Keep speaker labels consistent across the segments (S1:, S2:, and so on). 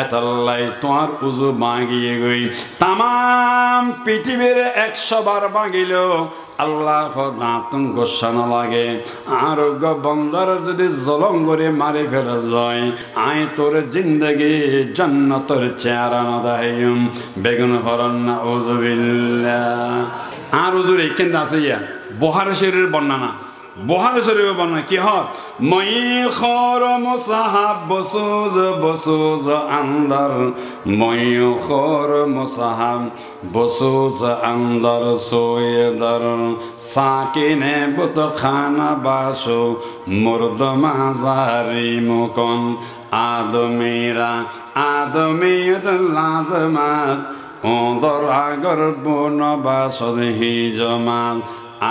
S1: এতাল্লাই তোমার উজু ভাঙিয়ে গই তাম পৃথিবীর 100 বার ভাঙিল আল্লাহ দাঁতুন গোসা না লাগে আরোগ্য বন্দার যদি জলম করে মারি ফেলে যায় আয় তোর জিন্দগি জান্নাতের চেহারা না দেখাইম বেগুন ফরন না উজুবিল্লাহ আর উজুর কেন্দ্র আছে ইয়া বুখারী শরীফের বর্ণনা বুখারী শরীফের বর্ণনা কি হয় মই খর মুসাহাব বসুজ আন্দার মই খর মুসাহাব বসুজ আন্দার সোয়েদার সাকিনে বুত খানা বাসো মুর্দ মাজারি মুকন আদমিয়ত লাজমাত ওদর আগর বন বাসদ হি জমাল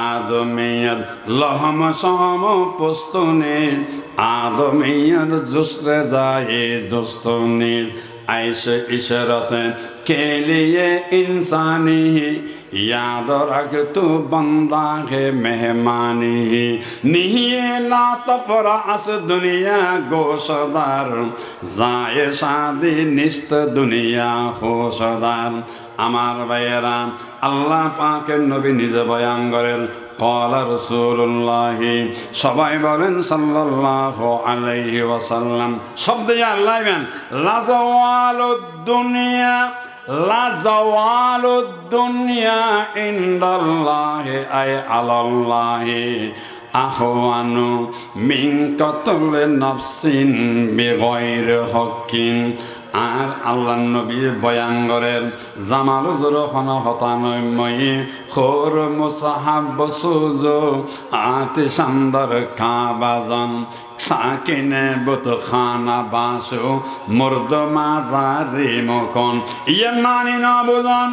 S1: আদমিয়ত লহম সহম পুস্তনে আদমিয়ত জুসরে যায় দোস্তনে ऐसे इशरत के लिए इंसानी याद रख तू बंदा है मेहमानी नहीं ला तपरास दुनिया गोशदार जाए शादी निस्त दुनिया होशदार আমার ভাইয়েরা আল্লাহ পাকের নবী নিজে বয়ান করেন قال رسول الله সবাই বলেন সাল্লাল্লাহু আলাইহি ওয়াসাল্লাম শব্দ আল্লাহ বলেন লা জাওয়ালুদ দুনিয়া লা জাওয়ালুদ দুনিয়া ইনদাল্লাহি আয় আলাল্লাহি আহওয়ানু মিন কতল নাফসিন বিগাইরি হকিন আর আল্লাহ নবী বয়ান করেন জামাল জরহন হতানময় খোর মুসাহাব বসুজ আতে শানদার কাবাজান সাকিনে বুত খানা বাসু মুর্দ মাজারি মকন ইয়ে মানি না বুঝান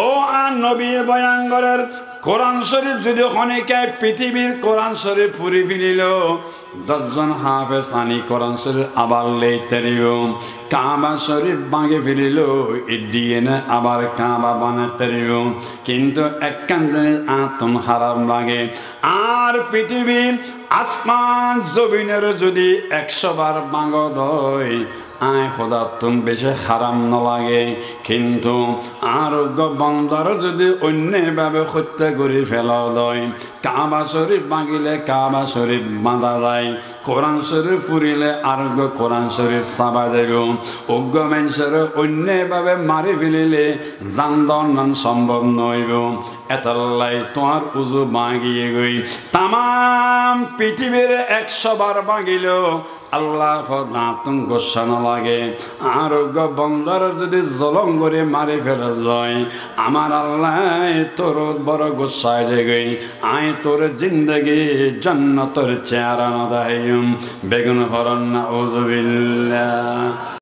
S1: ও আর নবী বয়ান করেন কোরআন শরীফ যদি খনিকায় পৃথিবীর কোরআন শরীফ ফুরি ফিরিল 10 জন হাফেজ আনি কোরআন শরীফ আবার লইতে দিব কাবা শরীফ ভাঙে ফিরিল ইডিয়েনে আবার কাবা বানাতে দিব কিন্তু একখান জিনিস আতম হারাম লাগে আর পৃথিবীর আসমান জমিনের যদি 100 বার ভাঙ দয় আয় খোদা তুম বেশি হারাম না লাগে কিন্তু আরোগ্য বন্দার যদি অন্যভাবে হত্যা করে ফেলা হয় কাবা শরীফ ভাঙিলে কাবা শরীফ বাঁধা যায় কোরআন শরীফ ফুরিলে আরোগ্য কোরআন শরীফ চাবা যাব অজ্ঞ মানুষের অন্যভাবে মারি ফেলিলে যান সম্ভব নইব এতাল্লাই তোমার উজু ভাঙিয়ে গই তাম পৃথিবীর 100 বার ভাঙিল আল্লাহ দাঁতুন গোসা না লাগে আরোগ্য বন্দার যদি জলম করে মারি ফেলে যায় আমার আল্লাহ তোর বড় গোসায় যাই আয় তোর জিন্দগি জান্নাতের চেহারা না দেখাইম বেগুন ফরন না উজুবিল্লাহ।